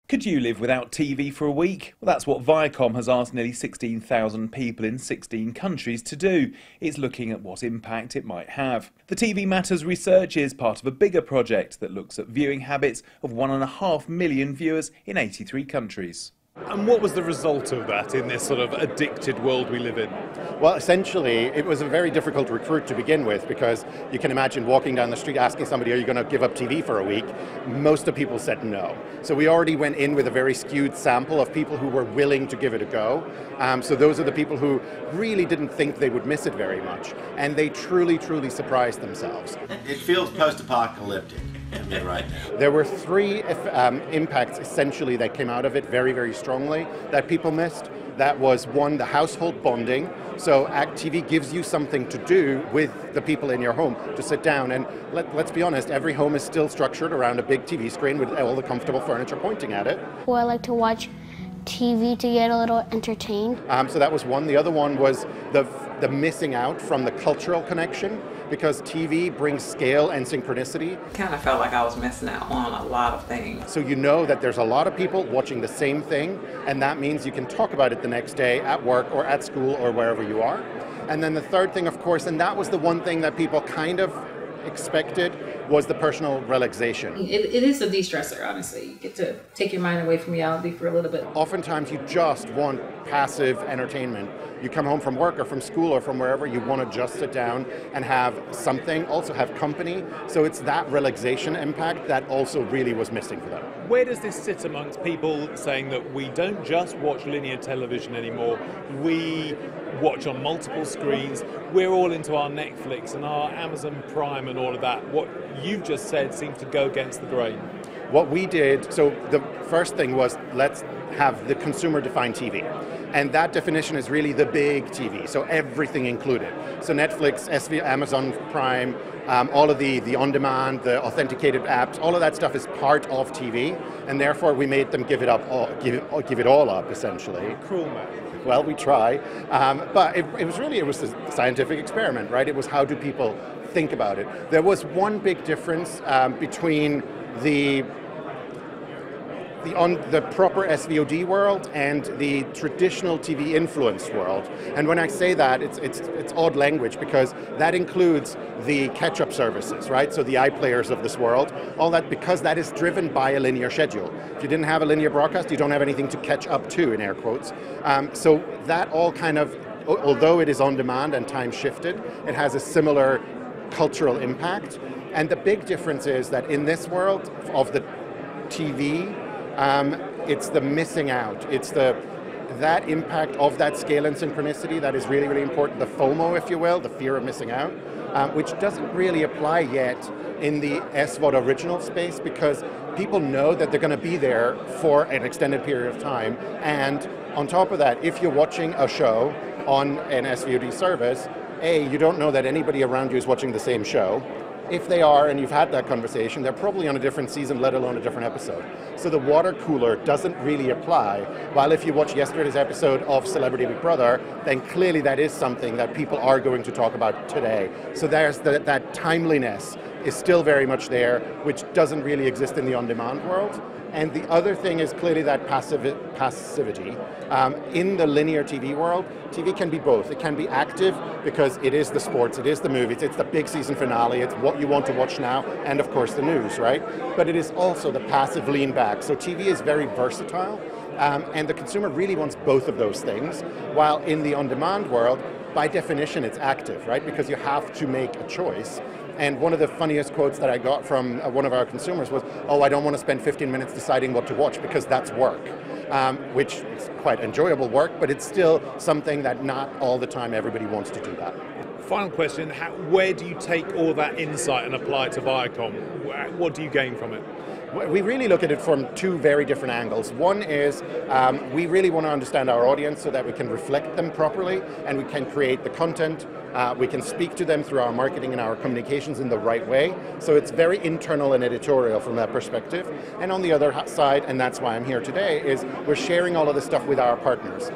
Could you live without TV for a week? Well, that's what Viacom has asked nearly 16,000 people in 16 countries to do. It's looking at what impact it might have. The TV Matters research is part of a bigger project that looks at viewing habits of 1.5 million viewers in 83 countries. And what was the result of that in this sort of addicted world we live in? Well, essentially, it was a very difficult recruit to begin with, because you can imagine walking down the street asking somebody, are you going to give up TV for a week? Most of people said no. So we already went in with a very skewed sample of people who were willing to give it a go. So those are the people who really didn't think they would miss it very much. And they truly, truly surprised themselves. It feels post-apocalyptic right now. There were three impacts essentially that came out of it very, very strongly that people missed. That was one, the household bonding. So TV gives you something to do with the people in your home, to sit down. And let's be honest, every home is still structured around a big TV screen with all the comfortable furniture pointing at it. Well, I like to watch TV to get a little entertained. So that was one. The other one was the missing out from the cultural connection, because TV brings scale and synchronicity. Kind of felt like I was missing out on a lot of things. So you know that there's a lot of people watching the same thing, and that means you can talk about it the next day at work or at school or wherever you are. And then the third thing, of course, and that was the one thing that people kind of expected, was the personal relaxation. It is a de-stressor, honestly. You get to take your mind away from reality for a little bit. Oftentimes you just want passive entertainment. You come home from work or from school or from wherever, you want to just sit down and have something, also have company. So it's that relaxation impact that also really was missing for them. Where does this sit amongst people saying that we don't just watch linear television anymore, we watch on multiple screens, we're all into our Netflix and our Amazon Prime and all of that? What you've just said seems to go against the grain. What we did, so the first thing was, let's have the consumer-defined TV. And that definition is really the big TV, so everything included. So Netflix, Amazon Prime, all of the on-demand, the authenticated apps, all of that stuff is part of TV, and therefore we made them give it all up, essentially. Cruel man. Well, we try, but it was a scientific experiment, right? It was, how do people think about it? There was one big difference between the proper SVOD world and the traditional TV influenced world. And when I say that, it's odd language, because that includes the catch-up services, right? So the iPlayers of this world, all that, because that is driven by a linear schedule. If you didn't have a linear broadcast, you don't have anything to catch up to, in air quotes. So that all kind of, although it is on demand and time shifted, it has a similar cultural impact. And the big difference is that in this world of the TV, it's the missing out. It's that impact of that scale and synchronicity that is really, really important. The FOMO, if you will, the fear of missing out, which doesn't really apply yet in the SVOD original space, because people know that they're going to be there for an extended period of time. And on top of that, if you're watching a show on an SVOD service, you don't know that anybody around you is watching the same show. If they are, and you've had that conversation, they're probably on a different season, let alone a different episode. So the water cooler doesn't really apply. While if you watch yesterday's episode of Celebrity Big Brother, then clearly that is something that people are going to talk about today. So there's that timeliness is still very much there, which doesn't really exist in the on-demand world. And the other thing is clearly that passivity. In the linear TV world, TV can be both. It can be active, because it is the sports, it is the movies, it's the big season finale, it's what you want to watch now, and of course the news, right? But it is also the passive lean back. So TV is very versatile, and the consumer really wants both of those things, while in the on-demand world, by definition, it's active, right? Because you have to make a choice. And one of the funniest quotes that I got from one of our consumers was, oh, I don't want to spend 15 minutes deciding what to watch, because that's work. Which is quite enjoyable work, but it's still something that not all the time everybody wants to do that. Final question, where do you take all that insight and apply it to Viacom? What do you gain from it? We really look at it from two very different angles. One is we really want to understand our audience so that we can reflect them properly, and we can create the content. We can speak to them through our marketing and our communications in the right way. So it's very internal and editorial from that perspective. And on the other side, and that's why I'm here today, is we're sharing all of this stuff with our partners.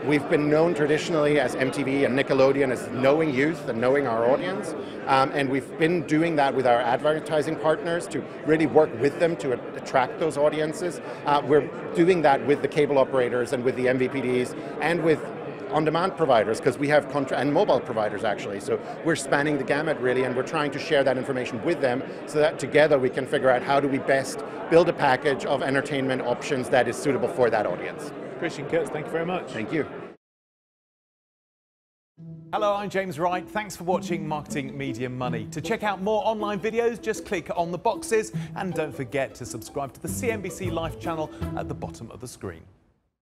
We've been known traditionally as MTV and Nickelodeon as knowing youth and knowing our audience. And we've been doing that with our advertising partners to really work with them to attract those audiences. We're doing that with the cable operators and with the MVPDs and with on-demand providers, because we have and mobile providers actually. So we're spanning the gamut really, and we're trying to share that information with them so that together we can figure out how do we best build a package of entertainment options that is suitable for that audience. Christian, Kurz, thank you very much. Thank you. Hello, I'm James Wright. Thanks for watching Marketing Media Money. To check out more online videos, just click on the boxes and don't forget to subscribe to the CNBC Live channel at the bottom of the screen.